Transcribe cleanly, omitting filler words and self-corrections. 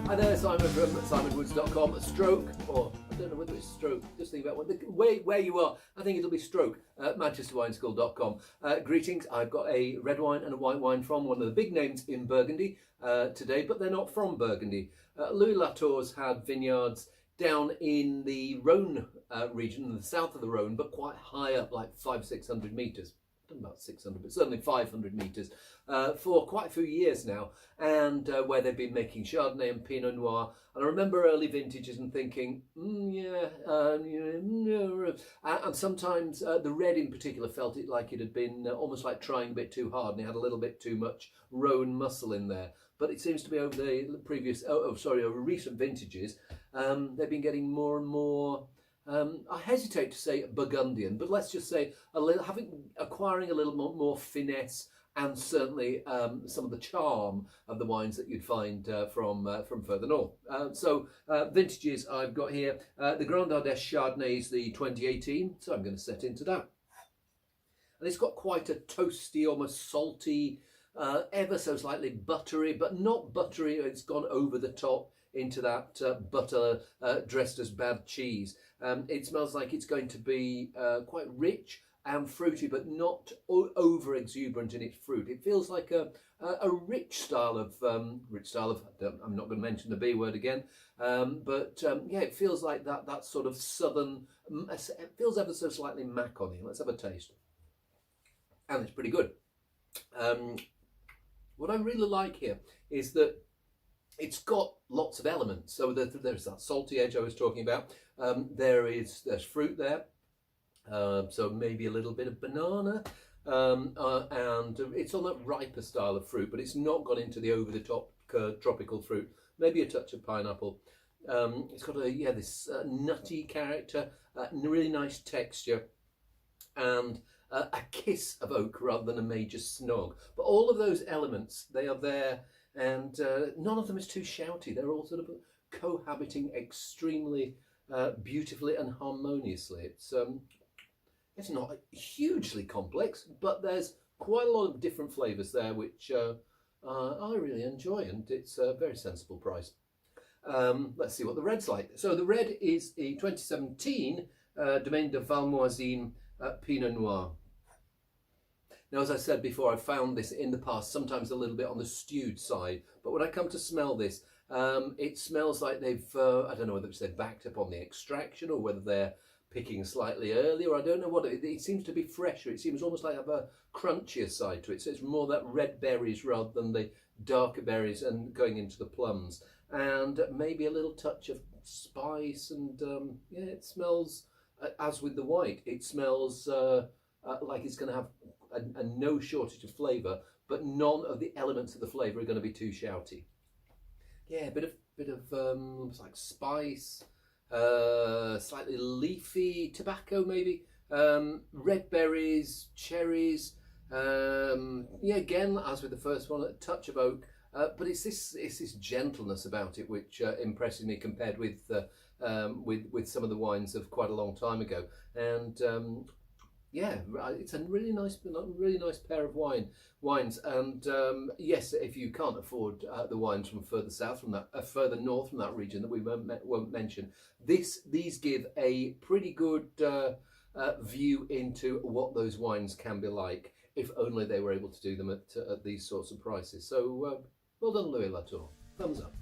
Hi there, Simon from simonwoods.com. Stroke, or I don't know whether it's stroke, just think about where you are. I think it'll be stroke at manchesterwineschool.com. Greetings, I've got a red wine and a white wine from one of the big names in Burgundy today, but they're not from Burgundy. Louis Latour's had vineyards down in the Rhône region, in the south of the Rhône, but quite high up, like 500-600 metres. About 600, but certainly 500 metres for quite a few years now, and where they've been making Chardonnay and Pinot Noir. And I remember early vintages and thinking, and sometimes the red in particular felt it like it had been almost like trying a bit too hard, and it had a little bit too much Rhône muscle in there. But it seems to be over the previous, over recent vintages, they've been getting more and more. I hesitate to say Burgundian, but let's just say acquiring a little more finesse, and certainly some of the charm of the wines that you'd find from further north. Vintages I've got here, the Grand Ardèche Chardonnay is the 2018, so I'm going to set into that. And it's got quite a toasty, almost salty, ever so slightly buttery, but not buttery. It's gone over the top into that butter dressed as bad cheese. It smells like it's going to be quite rich and fruity, but not over exuberant in its fruit. It feels like a rich style of I'm not going to mention the B word again, yeah, it feels like that sort of southern. It feels ever so slightly Macony. Let's have a taste, and it's pretty good. What I really like here is that it's got lots of elements. So there's that salty edge I was talking about. There's fruit there. So maybe a little bit of banana. And it's on that riper style of fruit, but it's not gone into the over-the-top tropical fruit. Maybe a touch of pineapple. It's got this nutty character, really nice texture, and a kiss of oak rather than a major snog. But all of those elements, they are there. And none of them is too shouty. They're all sort of cohabiting extremely beautifully and harmoniously. It's not hugely complex, but there's quite a lot of different flavours there, which I really enjoy, and it's a very sensible price. Let's see what the red's like. So the red is a 2017 Domaine de Valmoisine Pinot Noir. Now, as I said before, I've found this in the past sometimes a little bit on the stewed side, but when I come to smell this, it smells like they've, I don't know whether they've backed up on the extraction or whether they're picking slightly earlier. I don't know what, it seems to be fresher. It seems almost like I have a crunchier side to it. So it's more that red berries rather than the darker berries and going into the plums. And maybe a little touch of spice, and yeah, it smells, as with the white, it smells like it's going to have a no shortage of flavour, but none of the elements of the flavour are going to be too shouty. Yeah, a bit of almost like spice, slightly leafy, tobacco maybe, red berries, cherries. Yeah, again, as with the first one, a touch of oak, but it's this gentleness about it which impresses me compared with some of the wines of quite a long time ago. And yeah, it's a really nice pair of wines. And yes, if you can't afford the wines from further south, from that further north from that region that we won't mention, these give a pretty good view into what those wines can be like, if only they were able to do them at these sorts of prices. So well done, Louis Latour. Thumbs up.